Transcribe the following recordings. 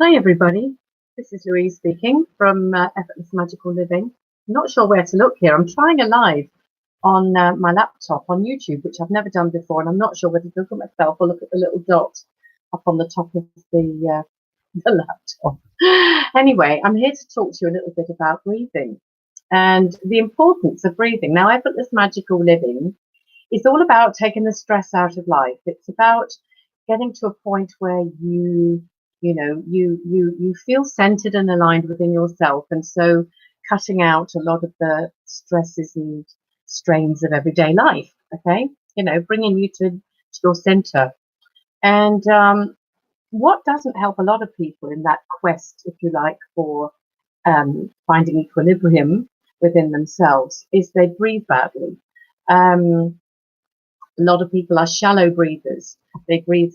Hi everybody, this is Louise speaking from Effortless Magical Living. I'm not sure where to look here. I'm trying a live on my laptop on YouTube, which I've never done before, and I'm not sure whether to look at myself or look at the little dot up on the top of the laptop. Anyway, I'm here to talk to you a little bit about breathing and the importance of breathing. Now, Effortless Magical Living is all about taking the stress out of life. It's about getting to a point where you feel centered and aligned within yourself, and so cutting out a lot of the stresses and strains of everyday life. Okay, bringing you to your center. And what doesn't help a lot of people in that quest, if you like, for finding equilibrium within themselves is they breathe badly. A lot of people are shallow breathers. They breathe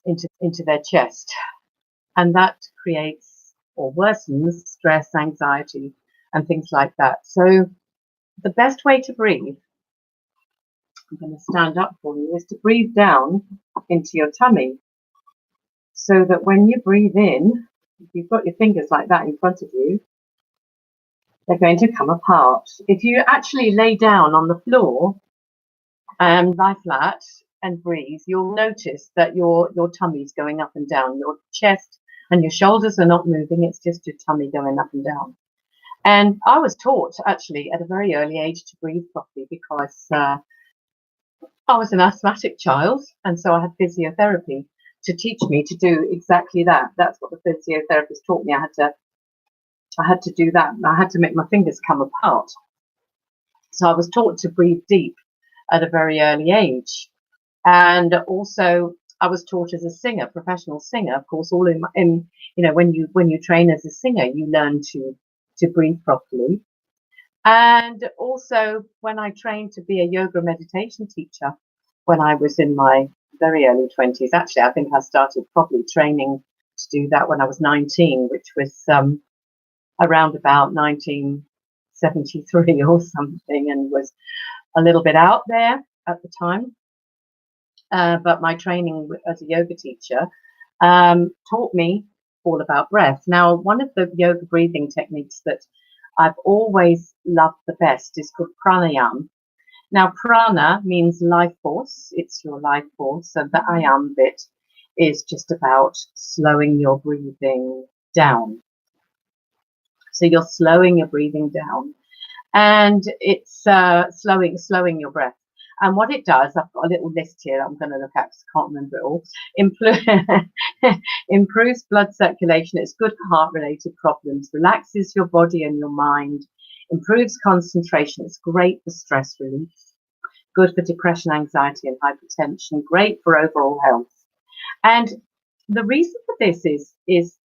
into their chest, and that creates or worsens stress, anxiety, and things like that. So the best way to breathe, I'm going to stand up for you, is to breathe down into your tummy, so that when you breathe in, if you've got your fingers like that in front of you, they're going to come apart. If you actually lay down on the floor and lie flat and breathe, you'll notice that your tummy's going up and down. Your chest and your shoulders are not moving. It's just your tummy going up and down. And I was taught actually at a very early age to breathe properly because I was an asthmatic child, and so I had physiotherapy to teach me to do exactly that. That's what the physiotherapist taught me. I had to do that. I had to make my fingers come apart. So I was taught to breathe deep at a very early age. And also I was taught as a singer, professional singer, of course, all in when you train as a singer, you learn to breathe properly. And also when I trained to be a yoga meditation teacher, when I was in my very early 20s, actually, I think I started probably training to do that when I was 19, which was around about 1973 or something, and was a little bit out there at the time. But my training as a yoga teacher taught me all about breath. Now, one of the yoga breathing techniques that I've always loved the best is called pranayama. Now, prana means life force. It's your life force. So the ayam bit is just about slowing your breathing down. So you're slowing your breathing down, and it's slowing your breath. And what it does, I've got a little list here I'm going to look at because I can't remember it all. Improves blood circulation. It's good for heart-related problems. Relaxes your body and your mind. Improves concentration. It's great for stress relief. Good for depression, anxiety, and hypertension. Great for overall health. And the reason for this is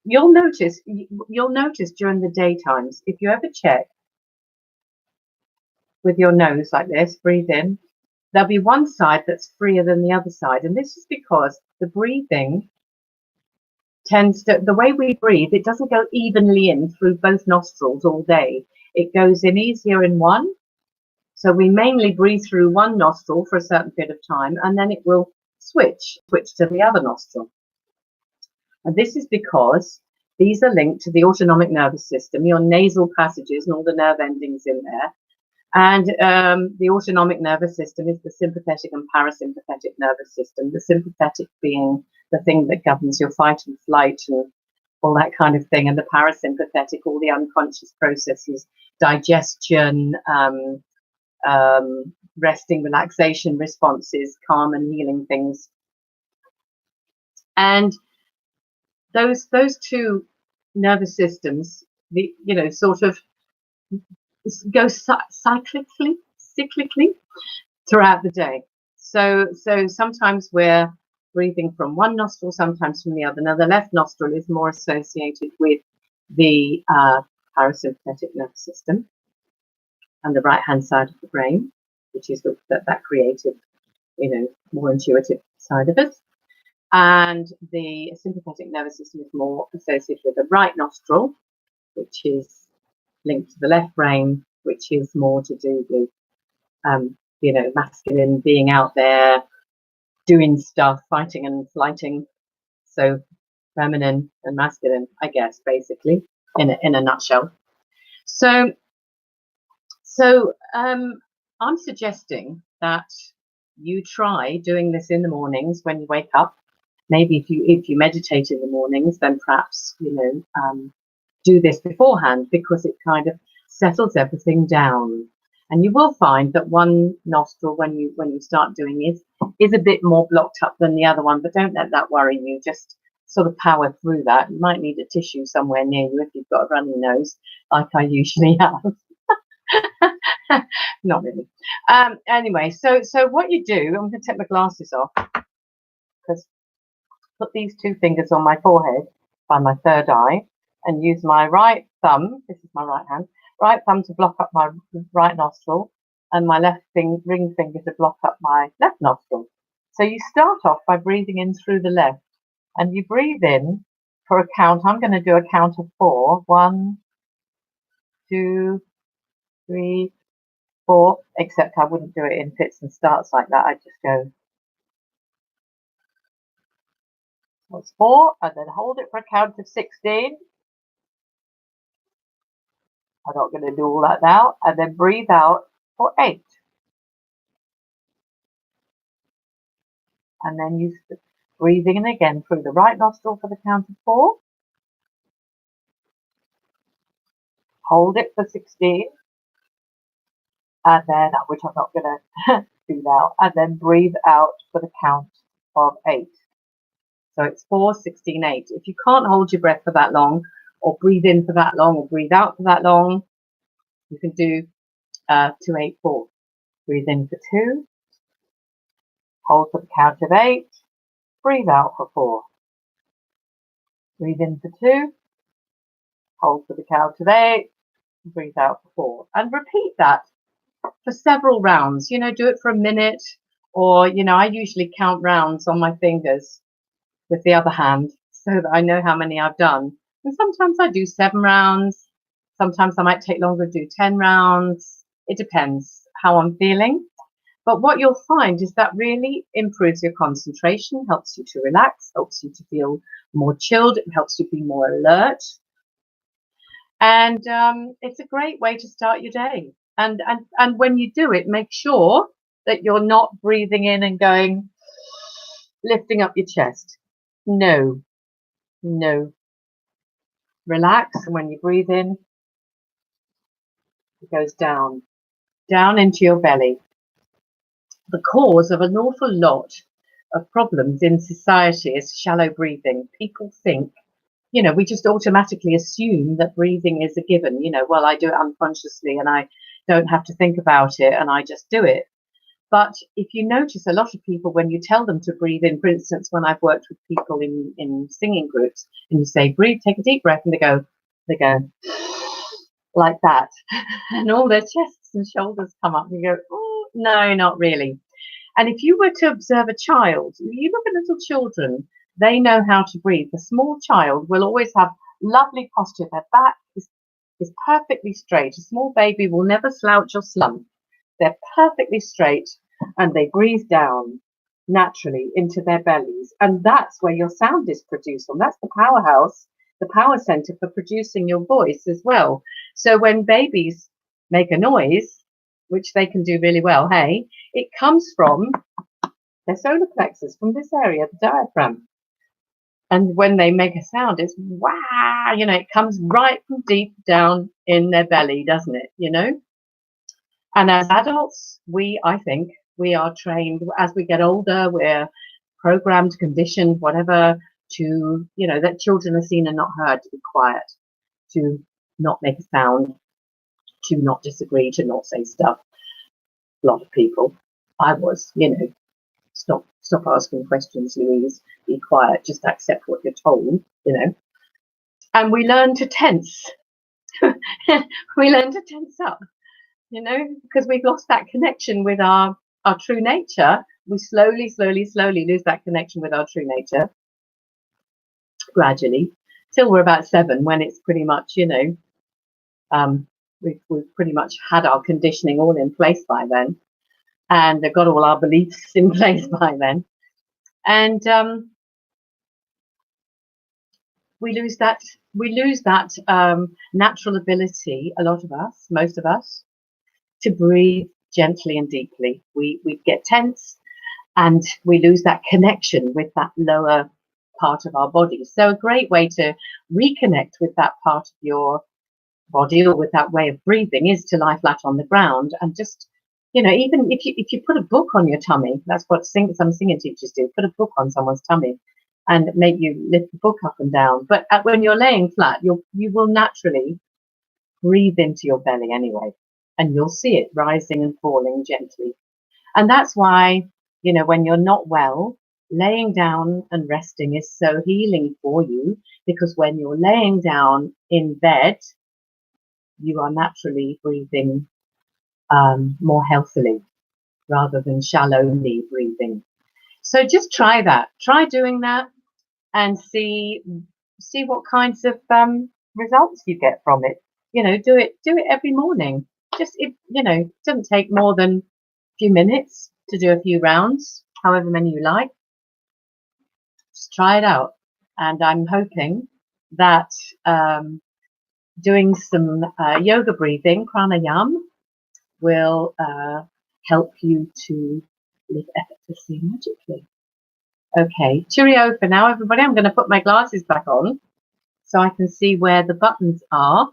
you'll notice during the daytimes, if you ever check with your nose like this, breathe in, there'll be one side that's freer than the other side. And this is because the breathing the way we breathe, it doesn't go evenly in through both nostrils all day. It goes in easier in one. So we mainly breathe through one nostril for a certain period of time, and then it will switch to the other nostril. And this is because these are linked to the autonomic nervous system, your nasal passages and all the nerve endings in there. And the autonomic nervous system is the sympathetic and parasympathetic nervous system, the sympathetic being the thing that governs your fight and flight and all that kind of thing, and the parasympathetic, all the unconscious processes, digestion, resting, relaxation responses, calm and healing things. And those two nervous systems, sort of go cyclically throughout the day. So sometimes we're breathing from one nostril, sometimes from the other. Now, the left nostril is more associated with the parasympathetic nervous system, and the right-hand side of the brain, which is that creative, more intuitive side of us. And the sympathetic nervous system is more associated with the right nostril, which is linked to the left brain, which is more to do with, masculine, being out there, doing stuff, fighting and flighting. So feminine and masculine, I guess, basically, in a nutshell. So I'm suggesting that you try doing this in the mornings when you wake up. Maybe if you meditate in the mornings, then perhaps do this beforehand, because it kind of settles everything down. And you will find that one nostril, when you start doing it, is a bit more blocked up than the other one. But don't let that worry you. Just sort of power through that. You might need a tissue somewhere near you if you've got a runny nose, like I usually have. Not really. Anyway, so what you do, I'm going to take my glasses off, because put these two fingers on my forehead by my third eye, and use my right thumb, this is my right hand, right thumb to block up my right nostril, and my left ring finger to block up my left nostril. So you start off by breathing in through the left, and you breathe in for a count. I'm going to do a count of 4. 1, 2, 3, 4, except I wouldn't do it in fits and starts like that. I'd just go, that's 4, and then hold it for a count of 16. I'm not going to do all that now. And then breathe out for 8. And then you breathing in again through the right nostril for the count of 4. Hold it for 16. And then, which I'm not going to do now. And then breathe out for the count of 8. So it's 4, 16, 8. If you can't hold your breath for that long, or breathe in for that long, or breathe out for that long, you can do 2, 8, 4. Breathe in for 2. Hold for the count of 8. Breathe out for 4. Breathe in for 2. Hold for the count of 8. Breathe out for 4. And repeat that for several rounds. Do it for a minute, or, I usually count rounds on my fingers with the other hand so that I know how many I've done. And sometimes I do 7 rounds. Sometimes I might take longer to do 10 rounds. It depends how I'm feeling. But what you'll find is that really improves your concentration, helps you to relax, helps you to feel more chilled, it helps you be more alert. And it's a great way to start your day. And when you do it, make sure that you're not breathing in and going, lifting up your chest. No. Relax. And when you breathe in, it goes down into your belly. The cause of an awful lot of problems in society is shallow breathing. People think, we just automatically assume that breathing is a given. Well, I do it unconsciously and I don't have to think about it and I just do it. But if you notice, a lot of people, when you tell them to breathe in, for instance, when I've worked with people in singing groups, and you say, breathe, take a deep breath, and they go like that. And all their chests and shoulders come up, and you go, oh, no, not really. And if you were to observe a child, you look at little children, they know how to breathe. The small child will always have lovely posture. Their back is perfectly straight. A small baby will never slouch or slump. They're perfectly straight, and they breathe down naturally into their bellies. And that's where your sound is produced from. That's the powerhouse, the power center for producing your voice as well. So when babies make a noise, which they can do really well, it comes from their solar plexus, from this area, the diaphragm. And when they make a sound, it's wow, it comes right from deep down in their belly, doesn't it, And as adults, I think we are trained, as we get older, we're programmed, conditioned, whatever, to, that children are seen and not heard, to be quiet, to not make a sound, to not disagree, to not say stuff. A lot of people, I was, stop asking questions, Louise, be quiet, just accept what you're told, And we learn to tense. We learn to tense up. Because we've lost that connection with our true nature. We slowly lose that connection with our true nature, gradually, till we're about 7, when it's pretty much, we've pretty much had our conditioning all in place by then, and they've got all our beliefs in place by then. And we lose that natural ability, a lot of us, most of us, to breathe gently and deeply. We get tense and we lose that connection with that lower part of our body. So a great way to reconnect with that part of your body or with that way of breathing is to lie flat on the ground and just, even if you put a book on your tummy, that's what some singing teachers do, put a book on someone's tummy and make you lift the book up and down. But when you're laying flat, you will naturally breathe into your belly anyway, and you'll see it rising and falling gently. And that's why, when you're not well, laying down and resting is so healing for you, because when you're laying down in bed, you are naturally breathing more healthily rather than shallowly breathing. So just try that. Try doing that and see what kinds of results you get from it. Do it every morning. Just it doesn't take more than a few minutes to do a few rounds, however many you like. Just try it out, and I'm hoping that doing some yoga breathing, pranayama, will help you to live effortlessly and magically. Okay, cheerio for now, everybody. I'm going to put my glasses back on so I can see where the buttons are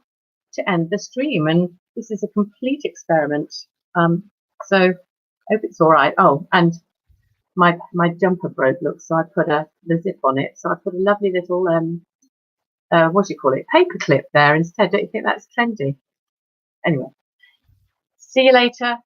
to end the stream. And this is a complete experiment. So I hope it's all right. Oh, and my jumper broke, look, so I put the zip on it. So I put a lovely little, what do you call it, paper clip there instead. Don't you think that's trendy? Anyway, see you later.